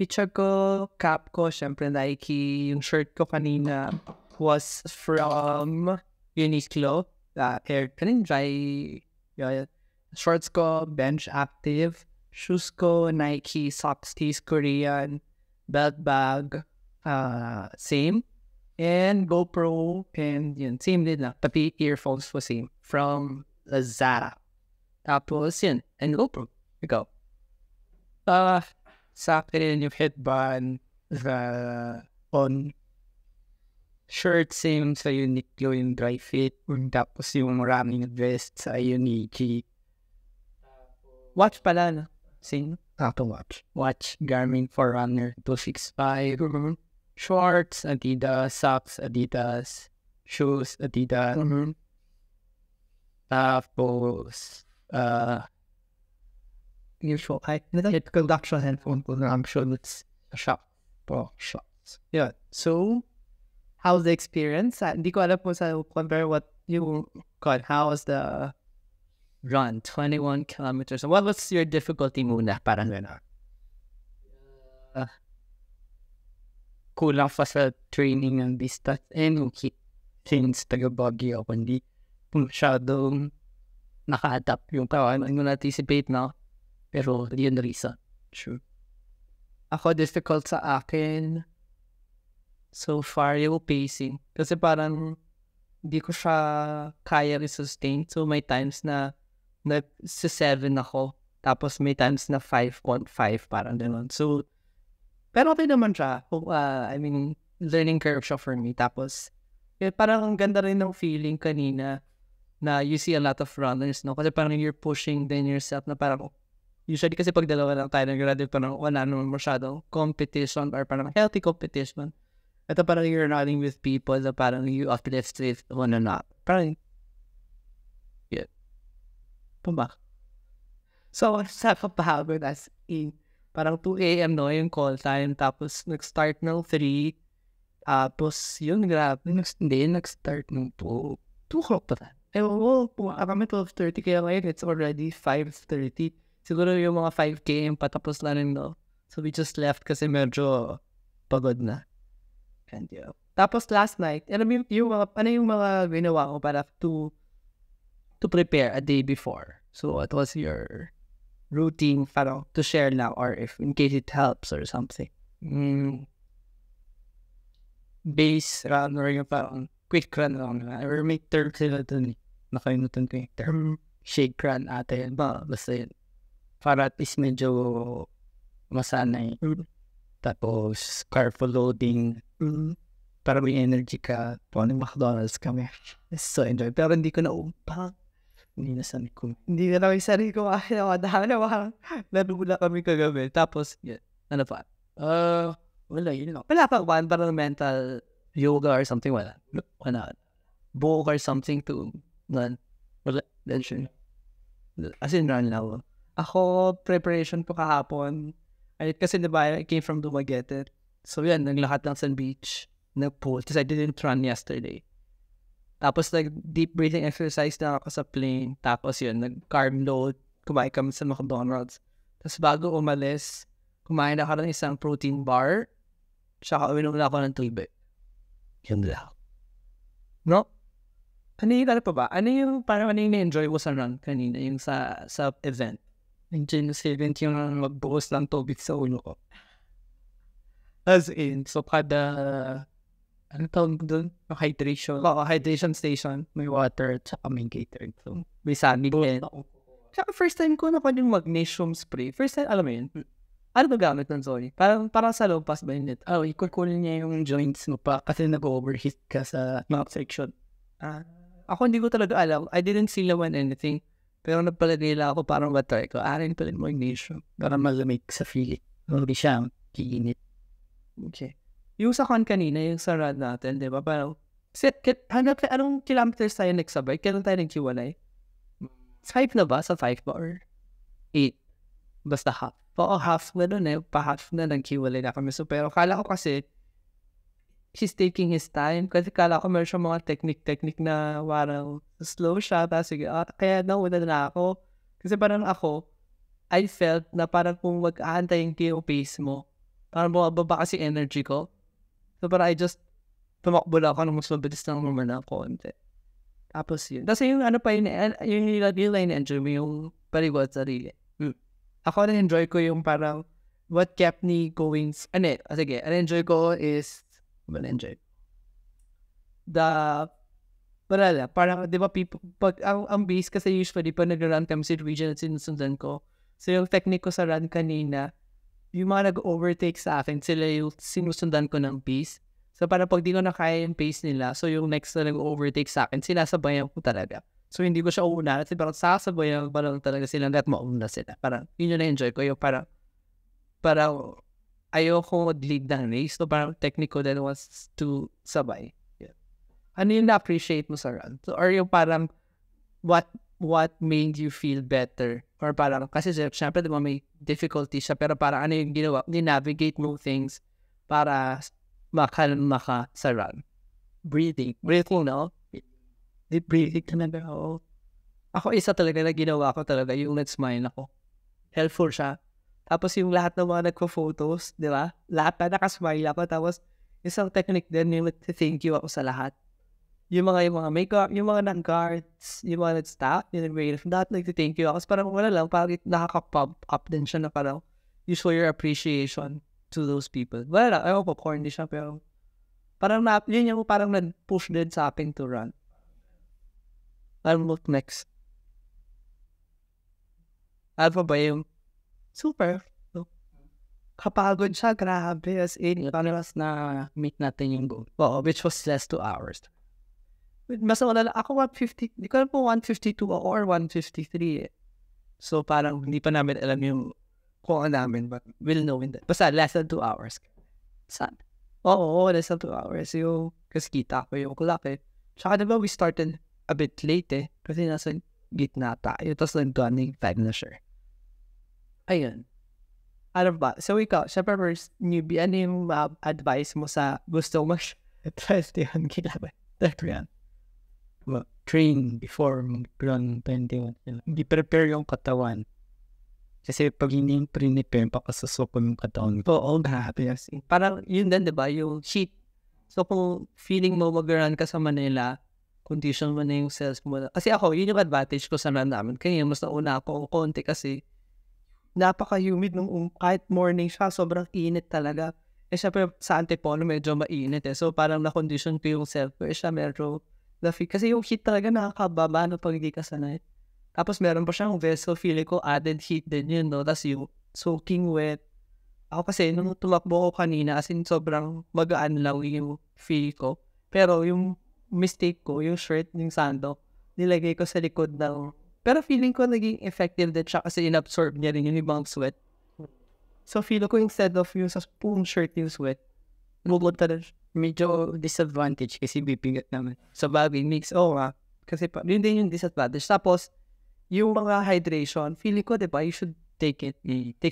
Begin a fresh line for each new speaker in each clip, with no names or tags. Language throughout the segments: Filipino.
feature ko, cap ko, syempre Nike. Yung shirt ko kanina was from Uniqlo. Air dry. Yeah. Shorts ko, Bench Active. Shoes ko, Nike. Socks, tees, Korean. Belt bag, same. And GoPro, and yun, same din lang. Pati earphones was same. From Zara. Tapos yun, and GoPro. Ikaw. Sa akin yung headband, on shirt, same sa Uniqlo, yung dry fit. Tapos yung running vest sa Uniqlo. Watch pala, no? Same. Watch. Garmin Forerunner 265. Shorts, Adidas. Socks, Adidas. Shoes, Adidas. Tapos, usual conduction headphone ko na I'm sure it's a shop. Shots. Yeah. So, how's the experience? Hindi ko alam po sa compare what you got. How was the run? 21 kilometers. What was your difficulty muna? Parang gano'n. Kulang pa sa training ng distance. And since taga-Baguio ako, hindi masyadong naka-adapt yung kawan. Hindi mo na-anticipate na. Pero yun the reason. True. Ako, difficult sa akin so far yung pacing. Kasi parang hindi ko siya kaya i-sustain. So may times na sa 7 ako. Tapos may times na 5.5 parang gano'n. So, pero okay naman siya. I mean, learning curve siya for me. Tapos, parang ang ganda rin ng feeling kanina na you see a lot of runners, no? Kasi parang you're pushing then yourself na parang, usually kasi pag dalawa lang tayo nag-graduate, parang wala naman masyadong competition or parang healthy competition. Ito parang you're running with people na parang you uplift with one another. Parang, yeah. Pumba. So, sa kapahagod as in, parang 2 a.m. no, yung call time. Tapos, nag-start ng 3. Tapos, yun, grabe. Nag-start ng 2. 2 o'clock pa tayo. Kami 12:30, kaya ngayon, it's already 5:30. Siguro yung mga 5 km patapos na rin, no? So, we just left kasi medyo pagod na. And, yeah. Tapos, last night, alam mo ano yung mga ginawa ko para to prepare a day before? So, what was your routine parang to share now or if in case it helps or something? Base run or yung parang quick run lang. Or may term sila dun. Nakalimutan ko yung term. Shake run ate. Basta yun. Para at least medyo masanay. Tapos careful loading. Para may energy ka. Parang McDonald's kami. So enjoy. Pero hindi ko na hindi na sanay ko. Hindi na lang yung sarili ko. Nadula kami kagabi. Tapos, ano pa? Wala, yun lang. Wala pa one, parang mental yoga or something. Wala. Book or something to run. Wala. As in, run lang. Ako, preparation ko kahapon. Kasi diba, I came from Dumaguete. So, yan, naglakad lang sa beach. Nag-pool. Because I didn't run yesterday. Tapos deep breathing exercise na ako sa plane. Tapos yun, nag-carb load. Kumain kami sa McDonald's. Tapos bago umalis, kumain ako ng isang protein bar. Tsaka uminom na ako ng tubig. Yun lang. No? Ano pa ba? Ano yung na-enjoy ko sa run kanina? Yung sa event. Yung event yung magbuhos ng tubig sa ulo ko. As in, so kada ano tawag doon? Hydration. Hydration station. May water, tsaka may catering. So, may sabi din. Tsaka first time ko na pa yung magnesium spray. First time, alam mo yun? Ano ba gamit ng Zoe? Parang sa lompas ba yun? Ikukunin niya yung joints mo pa kasi nag-overheat ka sa mga section. Ako hindi ko talaga alam. I didn't see when anything. Pero nagpalagay lang ako parang batay ko. Arin pala yung magnesium. Para malamig sa feeling. Hindi siya kiinit. Okay. Yung sa kanina, yung sa run natin, di ba? Parang, anong kilometers tayo nagsabay? Kailan tayo nagkiwalay? 5 na ba? Sa 5 ba? Or 8? Basta half. Oo, half na nun Pa-half na nagkiwalay na kami. So, pero kala ko kasi, he's taking his time. Kasi kala ko meron siya mga technique na parang slow siya. Tapos sige, kaya nauna na ako. Kasi parang ako, I felt na parang kung mag-aantayin ko yung pace mo, Parang bumababa kasi energy ko. So parang I just tumakbo lang ako ng mas mabilis ng naman na konti. Tapos yun. Tapos yung ano pa yun, yung na-enjoy mo yung paliwat sarili. Ako na-enjoy ko yung parang what kept me going, sige, na-enjoy ko is, na-enjoy. Wala, parang, di ba, pag ang base kasi usually, pag nag-run kami si region at sinusundan ko, so yung technique ko sa run kanina, yung mga nag-overtake sa akin, sila yung sinusundan ko ng pace. So parang pag di ko na kaya yung pace nila, so yung next na nag-overtake sa akin, sinasabayan ko talaga. So hindi ko siya una, kasi parang sasabayan pa lang talaga sila, at mauna sila. Parang yun yung na-enjoy ko, yung parang ayoko lead ng race, so parang technique ko then was to sabay. Yeah. Ano yung na-appreciate mo sa run? So, or yung parang, what made you feel better? Or parang, kasi syempre diba may difficulty siya, pero parang ano yung ginawa, navigate mo things para makalma ka sa run. Breathing, no? Deep breathing talaga, oo. Ako isa talaga na ginawa ko talaga, yung let's smile ako. Helpful siya. Tapos yung lahat ng mga nagpo-photos, di ba? Lahat na nakasmile ako. Tapos isang technique din yung thank you ako sa lahat. Yung mga makeup, yung mga nag-guards, yung mga nag-staff, yung nag-wait, lahat nag-thank you ako. Kasi parang wala lang, parang nakaka-pop up din siya na parang you show your appreciation to those people. Wala lang, ayaw ko, corny siya, pero parang yun yung parang nag-push din sa akin to run. I'll look next. Alpha ba yung super? No? Kapagod siya, grabe. As in, panas na meet natin yung goal. Oo, which was less 2 hours. Mas wala ako 150, hindi ko alam po 152 or 153 eh. So parang hindi pa namin alam yung kung ano namin, but we'll know in that. Basta less than 2 hours. Saan? Oo, less than 2 hours. Yung, kasi kita ko yung clock eh. Tsaka diba we started a bit late eh. Kasi nasa gitna tayo. Tapos nag-gunning time na siya. Ayun. Ano ba? So ikaw, syempre first newbie, ano yung advice mo sa gusto mo 21 km? Train before mag-run 21 km. Hindi prepare yung katawan. Kasi pag hindi yung prepare, pakasasok yung katawan. Oo, grabe. Parang yun din, diba? Yung sheet. So kung feeling mo mag-run ka sa Manila, condition mo na yung cells mo. Kasi ako, yun yung advantage ko sa run namin. Kaya mas nauna ako konti kasi napaka-humid nung kahit morning siya, sobrang init talaga. Eh syempre sa Antipolo medyo mainit eh. So parang na-condition ko yung self ko. Eh siya medyo kasi yung heat talaga nakakababa no pag hindi ka sanay. Tapos meron pa siyang vessel, feeling ko added heat din yun, no? Tapos yung soaking wet. Ako kasi nung tumakbo ko kanina, as in sobrang magaan lang yung feel ko. Pero yung mistake ko, yung shirt, yung sando, nilagay ko sa likod ng... Pero feeling ko naging effective din siya kasi inabsorb niya rin yung ibang sweat. So feeling ko instead of yung sa spoon shirt yung sweat, bubunta na medyo disadvantage kasi bibigat naman. So bagay mix, kasi yun din yung disadvantage. Tapos, yung mga hydration, feeling ko, diba, you should take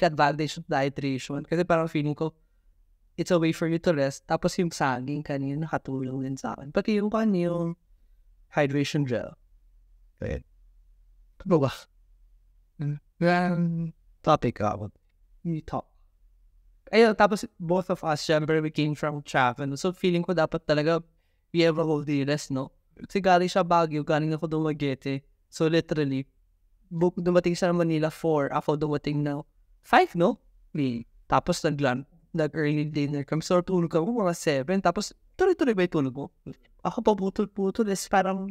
advantage of the hydration. Kasi parang feeling ko, it's a way for you to rest. Tapos yung saging kanina, nakatulong din sa akin. Pati yung yung hydration gel. Okay. Ano ba? Topic ako. You talk. Ayun, tapos both of us, syempre, we came from travel. So feeling ko dapat talaga we have a whole day rest, no? Kasi galing siya Baguio, galing ako Dumaguete. So literally, dumating siya na Manila 4, ako dumating na 5, no? Tapos nag-early dinner kami. So tulog ako mga 7. Tapos tuloy-tuloy ba yung tulog mo? Ako pa putol-putol. Parang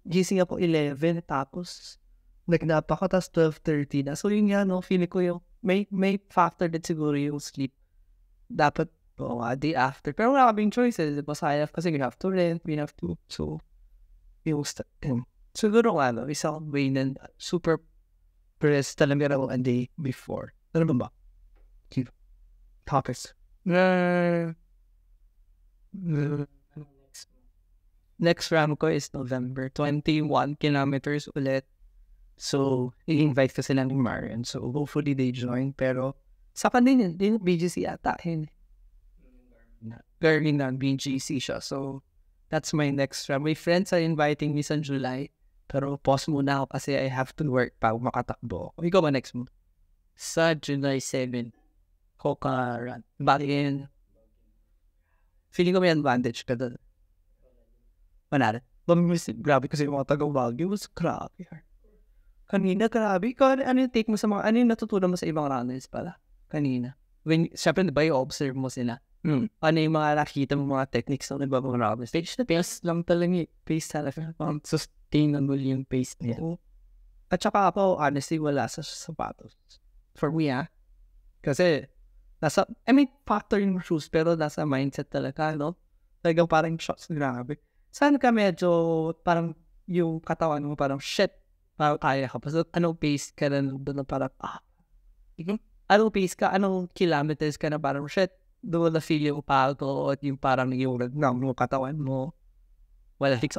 gising ako 11. Tapos nagnap ako. Tapos 12:30 na. So yun nga, no? Feeling ko yung may factor din siguro yung sleep. Dapat day after. Pero wala kaming choices. Diba? Kasi we have to rent. We have to. So yung siguro isang way na super press talaga ako a day before. Ano ba? Topics. Next round ko is November. 21 kilometers ulit. So, i-invite ko sila ng Marian. So, hopefully they join. Pero, sa kanila din BGC ata. Garmin na BGC siya. So, that's my next round. My friends are inviting me sa July. Pero, pause muna ako kasi I have to work pa makatakbo. Ikaw ba next mo? Sa July 7. Coca run. Bagay feeling ko may advantage ka doon. Manalo. Grabe kasi yung mga taga-Baguio. Was grabe. Kanina, grabe. Ano yung take mo sa mga, ano yung natutunan mo sa ibang runners pala? Kanina. Siyempre, ba yung observe mo sila? Ano yung mga nakita mo, mga techniques ng ibang runners? Pace lang talaga eh. Pace talaga. Sustainable yung pace niya. At saka ako, honestly, wala sa sapatos. For me, kasi, factor yung shoes, pero nasa mindset talaga, no? Talagang parang shots, grabe. Saan ka medyo, parang, yung katawan mo, parang, shit, parang kaya ka. Basta, anong pace ka na doon na parang, anong pace ka, anong kilometers ka na parang, shit, doon na feel yung pagod, yung parang yung katawan mo. Wala fix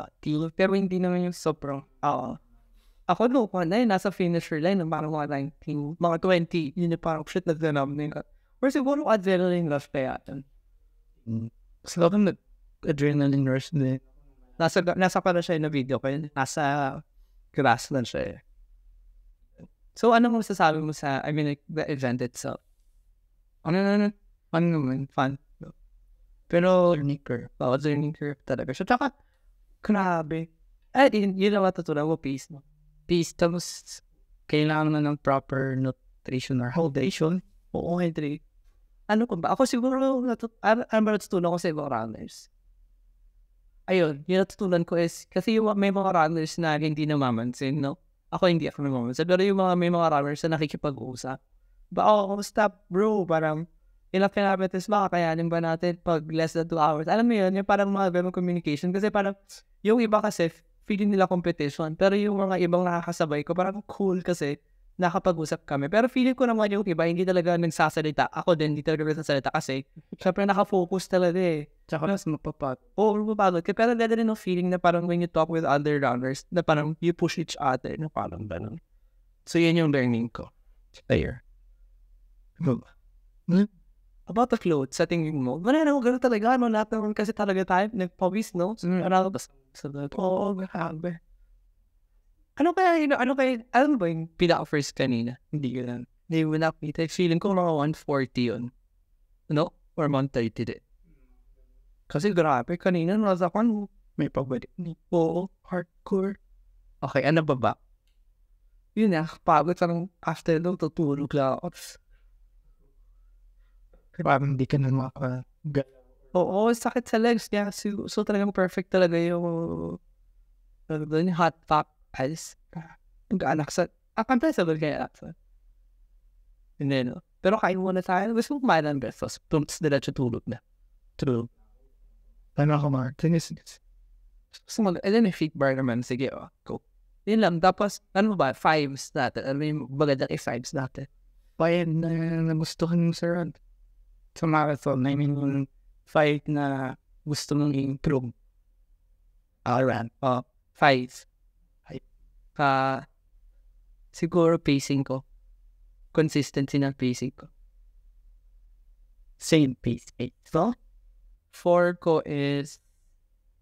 pero hindi naman yung sobrang, ako nasa finisher line, parang mga 19, mga 20, yun yung parang shit na denominate. Or siguro adrenaline rush kaya yun. So, adrenaline rush din. Nasa para siya na video ko yun. Nasa grassland siya eh. So, ano mo masasabi mo sa, like, the event itself? Ano naman, fun. Pero, learning curve talaga siya. Tsaka, grabe. Yun ang matutunan mo, peace, no? Peace, tapos, kailangan na ng proper nutrition or hydration. Oo, hydrate. Ano ko ba? Ako siguro, natutunan ko sa ibang runners. Ayun, yung natutunan ko is, kasi may mga runners na hindi namamansin, no? Ako hindi ako namamansin. Pero may mga runners na nakikipag-usap. Stop, bro. Parang, ilang kilometers makakayanin ba natin pag less than 2 hours? Alam mo yun, yung parang mga ganong communication. Kasi parang, yung iba kasi, feeling nila competition. Pero yung mga ibang nakakasabay ko, parang cool kasi, nakapag-usap kami. Pero feeling ko naman yung iba, hindi talaga nagsasalita. Ako din, hindi talaga nagsasalita kasi, syempre nakafocus talaga eh. Tsaka mas mapapagod. Mapapagod. Pero dala rin yung feeling na parang when you talk with other runners, na parang you push each other, na parang ganun. So, yun yung learning ko. There. About the clothes, sa tingin mo, gano'n talaga, lahat naman kasi talaga tayo, nagpawis, no? Grabe. Ano ba yung pinaka-first kanina? Hindi mo nakita. Feeling ko mga 140 yun. No? Or 130 din. Kasi grabe, kanina nasa kan, may pabalik. Oo, hardcore. Okay, ano ba? Yun pagod parang after daw, tutulog lang ako. Parang hindi ka na makagalaw. Oo, sakit sa legs niya. So talagang perfect talaga yung hot top ice. Mag-anak sa compressible kaya sa hindi no. Pero kain muna tayo. Gusto mo kumain ng breakfast. Tapos diretso tulog na. True. Ano ako gusto mo, may feet bar naman. Sige, go. Yun lang. Tapos, ano ba? Fives natin. Ano yung magandang fives natin? Bayan na nagustuhan mo sa run. Sa marathon, yung five na gusto mong improve. Run. Five. Siguro pacing ko. Consistency ng pacing ko. Same pace. So, 4 ko is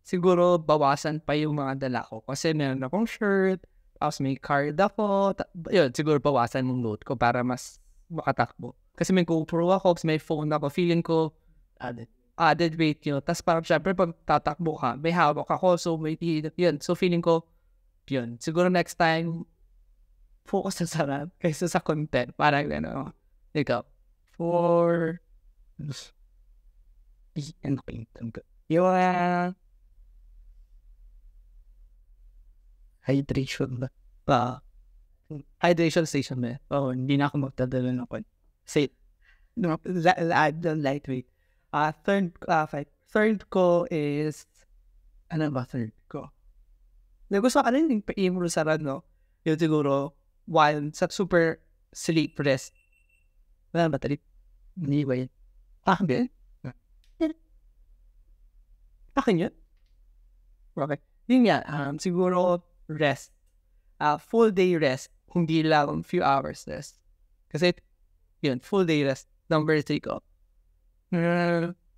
siguro bawasan pa yung mga dala ko. Kasi meron akong shirt, tapos may card ako. Yun, siguro bawasan mong load ko para mas makatakbo. Kasi may GoPro ako, may phone ako. Feeling ko, added weight yun. Tapos parang syempre, pag tatakbo ka, may hawak ako. So, yun. So, feeling ko, yun. Siguro next time, focus sa sarap kaysa sa content. Parang, ikaw. 4, yung hydration ba? Hydration station ba? Hindi na ako magdadala ng kon. Say, add the lightweight. Third ko is, ano ba third ko? Nagusto ka rin yung pa-imro sa run, no? Yung siguro, while sa super sleep rest. Wala ba trip? Hindi ba yun? Akin? Akin yun? Okay. Yun nga, siguro rest. Full day rest. Hindi lang few hours rest. Kasi, yun, full day rest. Number 3 ko.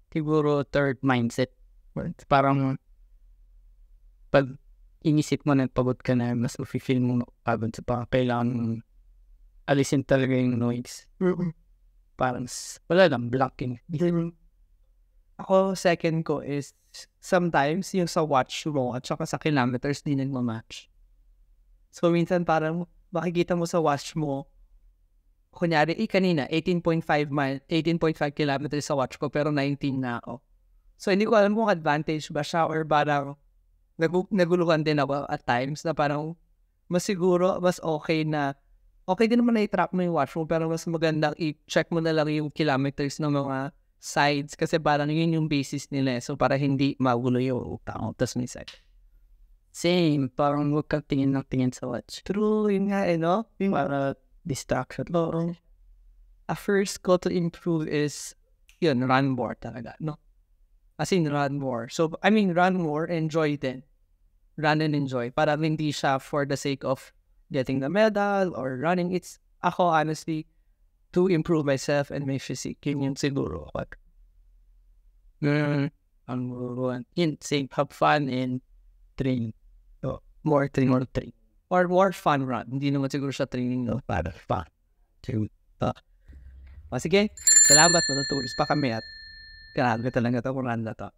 Siguro third mindset. Parang, pag inisip mo na pagod ka na, mas feel mo pagod sa kailangan alisin talaga yung noise. parang wala lang, blocking.
Ako, second ko is sometimes yung sa watch mo at saka sa kilometers di nagmamatch. So, minsan parang makikita mo sa watch mo, kunyari, kanina, 18.5 kilometers sa watch ko, pero 19 na ako. So, hindi ko alam kung advantage ba siya or parang naguluhan din ako at times na parang mas siguro, mas okay din naman na i-track mo yung watch mo, pero mas magandang i-check mo na lang yung kilometers ng mga sides kasi parang yun yung basis nila. So, para hindi magulo yung tao. Tapos may side.
Same, parang huwag kang tingin ng tingin sa watch.
True, yun nga no? Yung
Para distraction.
Oo. A first goal to improve is, yun, run more talaga, no? As in, run more. So, I mean, run more, enjoy din. Run and enjoy. Parang hindi siya for the sake of getting the medal or running. It's, ako, honestly, to improve myself and my physique. Yun yung siguro.
Ang same, have fun and train. So, more train.
Or more fun run. Hindi naman siguro siya training, no?
Para fun.
Sige, salamat. Matutulis pa kami at grabe talaga ito kung run na to.